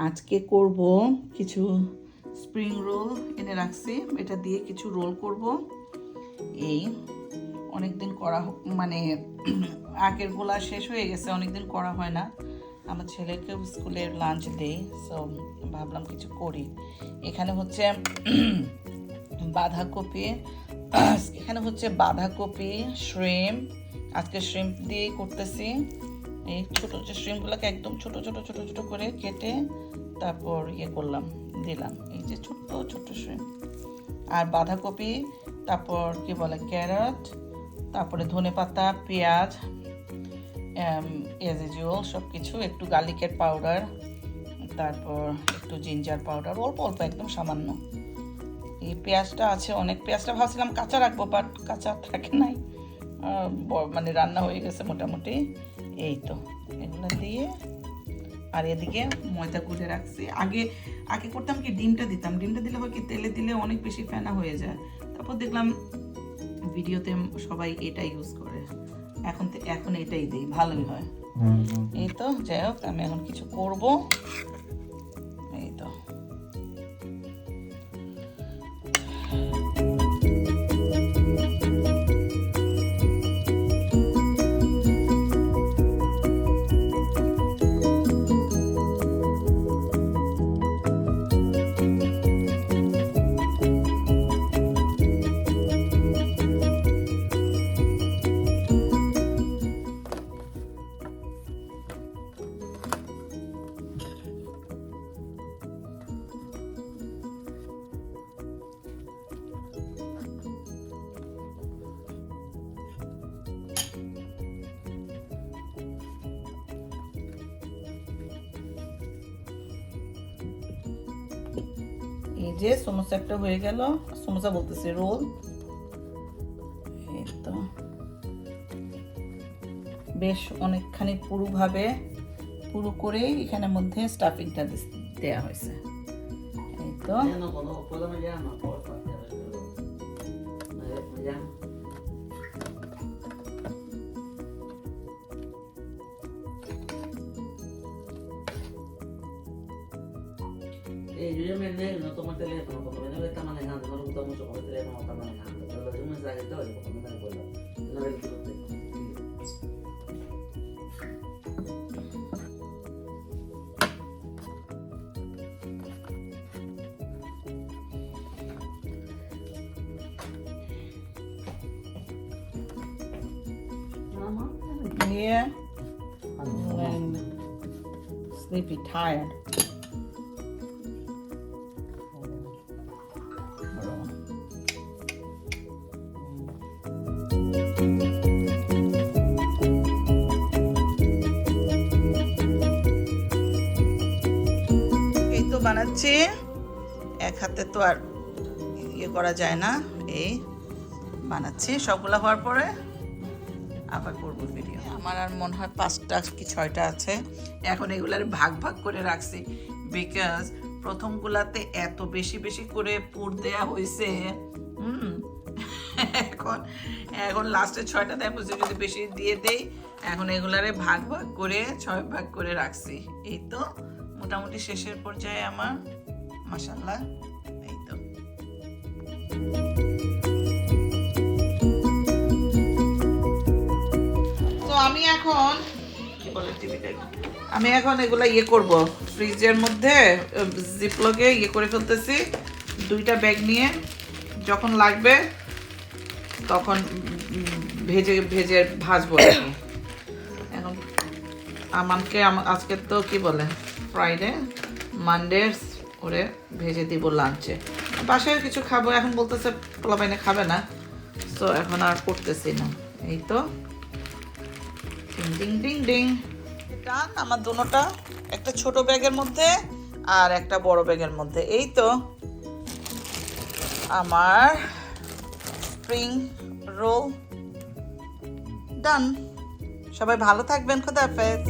আজকে করব কিছু স্প্রিং রোল এনে রাখছি, এটা দিয়ে কিছু রোল করব। এই অনেকদিন করা মানে আগের গোলা শেষ হয়ে গেছে, অনেকদিন করা হয় না। আমার ছেলেকে স্কুলের লাঞ্চ দেই, সো ভাবলাম কিছু করি। এখানে হচ্ছে বাঁধাকপি, এখানে হচ্ছে বাঁধাকপি, শ্রিম্প, আজকে শ্রিম্প দিয়েই করতেছি। এই ছোটো যে শ্রিম্পগুলোকে একদম ছোট ছোট ছোট ছোট করে কেটে তারপর করলাম, দিলাম এই যে ছোট্ট ছোট্ট শ্রিম্প। আর বাঁধাকপি, তারপর কি বলে ক্যারট, তারপরে ধনেপাতা, পেঁয়াজ, এজ ইউজুয়াল সব কিছু, একটু গার্লিকের পাউডার, তারপর একটু জিঞ্জার পাউডার, অল্প অল্প একদম সামান্য। এই পেঁয়াজটা আছে অনেক, পেঁয়াজটা ভাবছিলাম কাঁচা রাখবো, বাট কাঁচা থাকে নাই, মানে রান্না হয়ে গেছে মোটামুটি। এই তো এগুলো দিয়ে, আর এদিকে ময়দা গুলে রাখছি। আগে আগে করতাম কি, ডিমটা দিতাম, ডিমটা দিলে হয় কি তেলে দিলে অনেক বেশি ফেনা হয়ে যায়। তারপর দেখলাম ভিডিওতে সবাই এটা ইউজ করে, এখন এটাই দিই, ভালোই হয়। এই তো যাই হোক, আমি এখন কিছু করব। এই তো এই যে সমোসা একটা হয়ে গেল, সমোসা বলতেছি রোল। এই তো বেশ অনেকখানি পুরো করে এখানের মধ্যে স্টাফিংটা দেওয়া হয়েছে। এই তো yo llamé no tomo el teléfono, porque no le está manejando, no le gusta mucho con el teléfono está manejando, pero le doy un mensaje y todo, porque no me recuerdo. Una vez que lo tengo. Yeah, and sleepy, tired. এই তো বানাচ্ছি, এক হাতে তো আর করা যায় না। এই বানাচ্ছি, সবগুলা হওয়ার পরে আবার করবো ভিডিও। আমার আর মনে হয় 5টা কি 6টা আছে। এখন এগুলার ভাগ ভাগ করে রাখছি, বিকজ প্রথমগুলাতে এত বেশি বেশি করে পুর দেয়া হয়েছে। এখন লাস্টে 6টা দেয়, বুঝতে যদি বেশি দিয়ে দেই। এখন এগুলারে ভাগ ভাগ করে 6 ভাগ করে রাখছি। এই তো মোটামুটি শেষের পর্যায়ে আমার, মাশাআল্লাহ। এই তো আমি এখন কি বলে টিভিতে, আমি এখন এগুলা করব ফ্রিজের মধ্যে জিপলকে করে ফেলতেছি। 2টা ব্যাগ নিয়ে যখন লাগবে তখন ভেজে ভেজে ভাজবো। এখন আমাকে আজকে তো কি বলে ফ্রাইডে, মানডে করে ভেজে দিব লাঞ্চে। বাসায় কিছু খাবো, এখন বলতেছে পোলাপাইনে খাবে না, তো এখন আর করতেছি না। এই তো ডিং ডিং ডিং ডান আমার দুটোটা, একটা ছোট ব্যাগের মধ্যে আর একটা বড় ব্যাগের মধ্যে। এই তো আমার স্প্রিং রোল ডান। সবাই ভালো থাকবেন, খোদা হাফেজ।